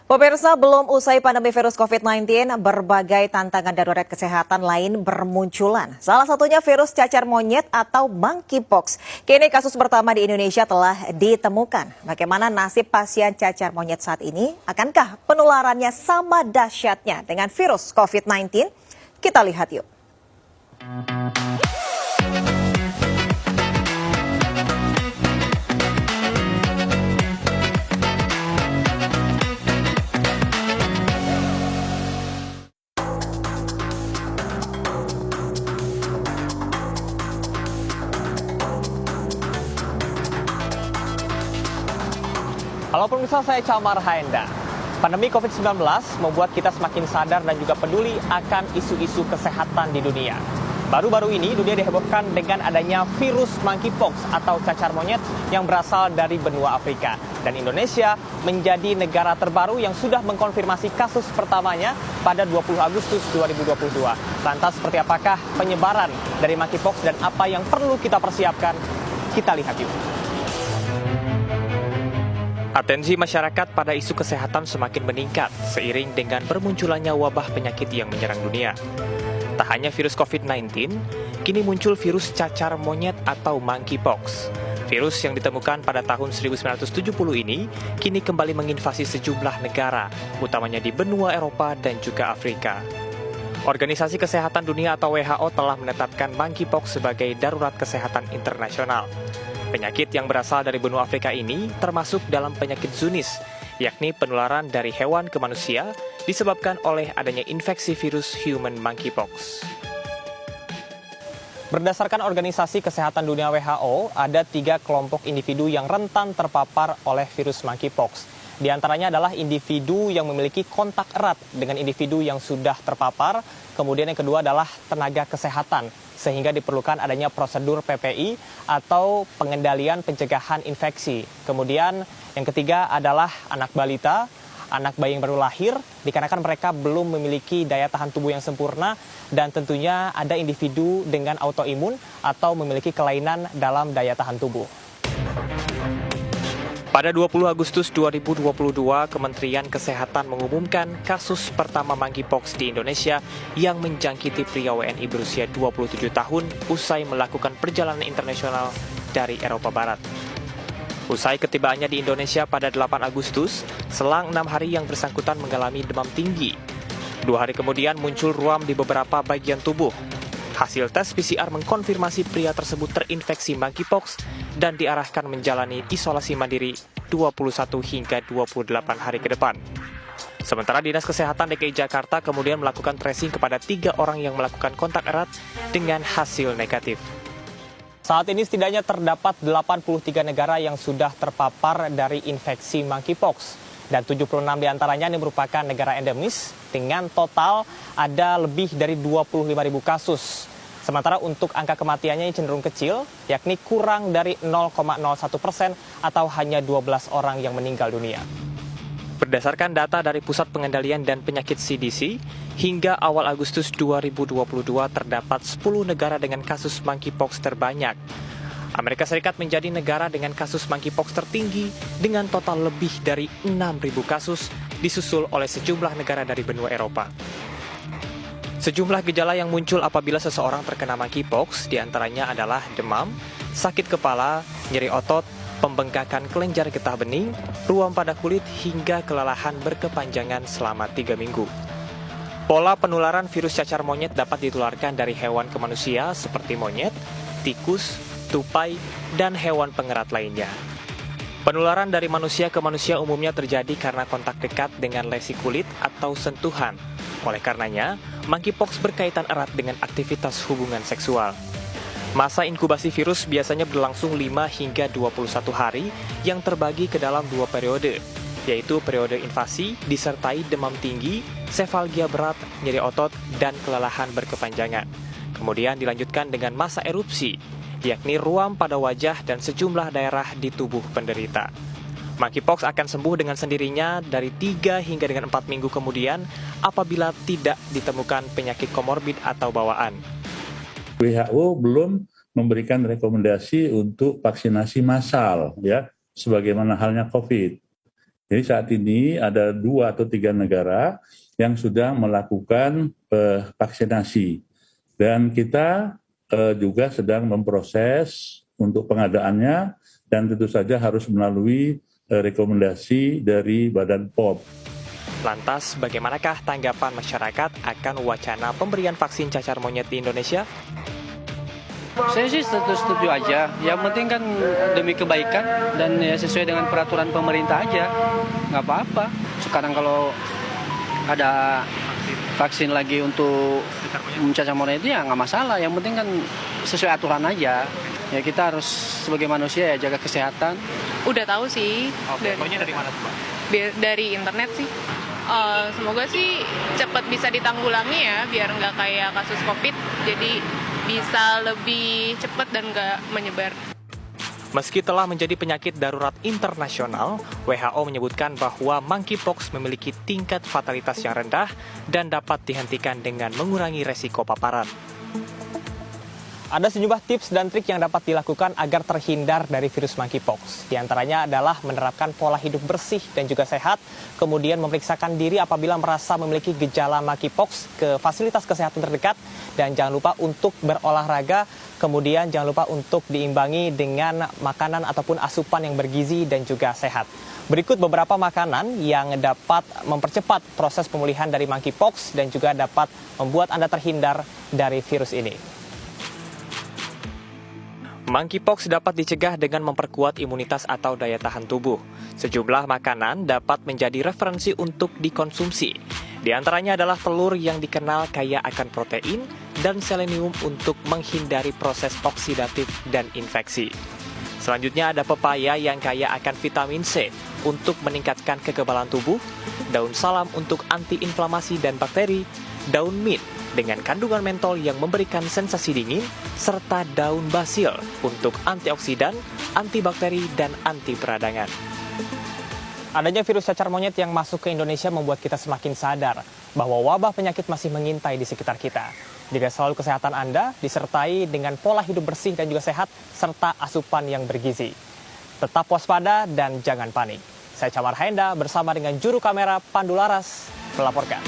Pemirsa, belum usai pandemi virus COVID-19, berbagai tantangan darurat kesehatan lain bermunculan. Salah satunya virus cacar monyet atau monkeypox. Kini kasus pertama di Indonesia telah ditemukan. Bagaimana nasib pasien cacar monyet saat ini? Akankah penularannya sama dahsyatnya dengan virus COVID-19? Kita lihat yuk. Halo pemirsa, saya Camar Haenda. Pandemi COVID-19 membuat kita semakin sadar dan juga peduli akan isu-isu kesehatan di dunia. Baru-baru ini dunia dihebohkan dengan adanya virus monkeypox atau cacar monyet yang berasal dari benua Afrika. Dan Indonesia menjadi negara terbaru yang sudah mengkonfirmasi kasus pertamanya pada 20 Agustus 2022. Lantas seperti apakah penyebaran dari monkeypox dan apa yang perlu kita persiapkan? Kita lihat yuk. Atensi masyarakat pada isu kesehatan semakin meningkat seiring dengan bermunculannya wabah penyakit yang menyerang dunia. Tak hanya virus COVID-19, kini muncul virus cacar monyet atau monkeypox. Virus yang ditemukan pada tahun 1970 ini kini kembali menginvasi sejumlah negara, utamanya di benua Eropa dan juga Afrika. Organisasi Kesehatan Dunia atau WHO telah menetapkan monkeypox sebagai darurat kesehatan internasional. Penyakit yang berasal dari benua Afrika ini termasuk dalam penyakit zoonosis, yakni penularan dari hewan ke manusia disebabkan oleh adanya infeksi virus human monkeypox. Berdasarkan Organisasi Kesehatan Dunia WHO, ada 3 kelompok individu yang rentan terpapar oleh virus monkeypox. Di antaranya adalah individu yang memiliki kontak erat dengan individu yang sudah terpapar, kemudian yang kedua adalah tenaga kesehatan, sehingga diperlukan adanya prosedur PPI atau pengendalian pencegahan infeksi. Kemudian yang ketiga adalah anak balita, anak bayi yang baru lahir, dikarenakan mereka belum memiliki daya tahan tubuh yang sempurna, dan tentunya ada individu dengan autoimun atau memiliki kelainan dalam daya tahan tubuh. Pada 20 Agustus 2022, Kementerian Kesehatan mengumumkan kasus pertama monkeypox di Indonesia yang menjangkiti pria WNI berusia 27 tahun usai melakukan perjalanan internasional dari Eropa Barat. Usai ketibaannya di Indonesia pada 8 Agustus, selang 6 hari yang bersangkutan mengalami demam tinggi. 2 hari kemudian muncul ruam di beberapa bagian tubuh. Hasil tes PCR mengkonfirmasi pria tersebut terinfeksi monkeypox dan diarahkan menjalani isolasi mandiri 21 hingga 28 hari ke depan. Sementara Dinas Kesehatan DKI Jakarta kemudian melakukan tracing kepada 3 orang yang melakukan kontak erat dengan hasil negatif. Saat ini setidaknya terdapat 83 negara yang sudah terpapar dari infeksi monkeypox. Dan 76 diantaranya ini merupakan negara endemis dengan total ada lebih dari 25.000 kasus. Sementara untuk angka kematiannya yang cenderung kecil, yakni kurang dari 0,01% atau hanya 12 orang yang meninggal dunia. Berdasarkan data dari Pusat Pengendalian dan Penyakit CDC, hingga awal Agustus 2022 terdapat 10 negara dengan kasus monkeypox terbanyak. Amerika Serikat menjadi negara dengan kasus monkeypox tertinggi dengan total lebih dari 6.000 kasus, disusul oleh sejumlah negara dari benua Eropa. Sejumlah gejala yang muncul apabila seseorang terkena monkeypox diantaranya adalah demam, sakit kepala, nyeri otot, pembengkakan kelenjar getah bening, ruam pada kulit hingga kelelahan berkepanjangan selama 3 minggu. Pola penularan virus cacar monyet dapat ditularkan dari hewan ke manusia seperti monyet, tikus, tupai, dan hewan pengerat lainnya. Penularan dari manusia ke manusia umumnya terjadi karena kontak dekat dengan lesi kulit atau sentuhan. Oleh karenanya, monkeypox berkaitan erat dengan aktivitas hubungan seksual. Masa inkubasi virus biasanya berlangsung 5 hingga 21 hari yang terbagi ke dalam 2 periode, yaitu periode invasi disertai demam tinggi, sefalgia berat, nyeri otot, dan kelelahan berkepanjangan. Kemudian dilanjutkan dengan masa erupsi, yakni ruam pada wajah dan sejumlah daerah di tubuh penderita. Monkeypox akan sembuh dengan sendirinya dari 3 hingga dengan 4 minggu kemudian apabila tidak ditemukan penyakit komorbid atau bawaan. WHO belum memberikan rekomendasi untuk vaksinasi massal, ya, sebagaimana halnya COVID. Jadi saat ini ada 2 atau 3 negara yang sudah melakukan vaksinasi. Dan kita juga sedang memproses untuk pengadaannya dan tentu saja harus melalui rekomendasi dari Badan POM. Lantas, bagaimanakah tanggapan masyarakat akan wacana pemberian vaksin cacar monyet di Indonesia? Saya sih setuju aja. Yang penting kan demi kebaikan dan ya sesuai dengan peraturan pemerintah aja. Nggak apa-apa. Sekarang kalau ada vaksin lagi untuk cacar monyet itu ya nggak masalah. Yang penting kan sesuai aturan aja. Ya kita harus sebagai manusia ya jaga kesehatan. Udah tahu sih. Maunya dari mana tuh, Pak? Dari internet sih. Semoga sih cepat bisa ditanggulangi ya, biar nggak kayak kasus COVID. Jadi bisa lebih cepat dan nggak menyebar. Meski telah menjadi penyakit darurat internasional, WHO menyebutkan bahwa monkeypox memiliki tingkat fatalitas yang rendah dan dapat dihentikan dengan mengurangi resiko paparan. Ada sejumlah tips dan trik yang dapat dilakukan agar terhindar dari virus monkeypox. Di antaranya adalah menerapkan pola hidup bersih dan juga sehat, kemudian memeriksakan diri apabila merasa memiliki gejala monkeypox ke fasilitas kesehatan terdekat, dan jangan lupa untuk berolahraga, kemudian jangan lupa untuk diimbangi dengan makanan ataupun asupan yang bergizi dan juga sehat. Berikut beberapa makanan yang dapat mempercepat proses pemulihan dari monkeypox dan juga dapat membuat Anda terhindar dari virus ini. Monkeypox dapat dicegah dengan memperkuat imunitas atau daya tahan tubuh. Sejumlah makanan dapat menjadi referensi untuk dikonsumsi. Di antaranya adalah telur yang dikenal kaya akan protein dan selenium untuk menghindari proses oksidatif dan infeksi. Selanjutnya ada pepaya yang kaya akan vitamin C untuk meningkatkan kekebalan tubuh, daun salam untuk antiinflamasi dan bakteri, daun mint dengan kandungan mentol yang memberikan sensasi dingin, serta daun basil untuk antioksidan, antibakteri, dan anti peradangan. Adanya virus cacar monyet yang masuk ke Indonesia membuat kita semakin sadar bahwa wabah penyakit masih mengintai di sekitar kita. Jaga selalu kesehatan Anda, disertai dengan pola hidup bersih dan juga sehat, serta asupan yang bergizi. Tetap waspada dan jangan panik. Saya Camar Haenda bersama dengan juru kamera Pandu Laras melaporkan.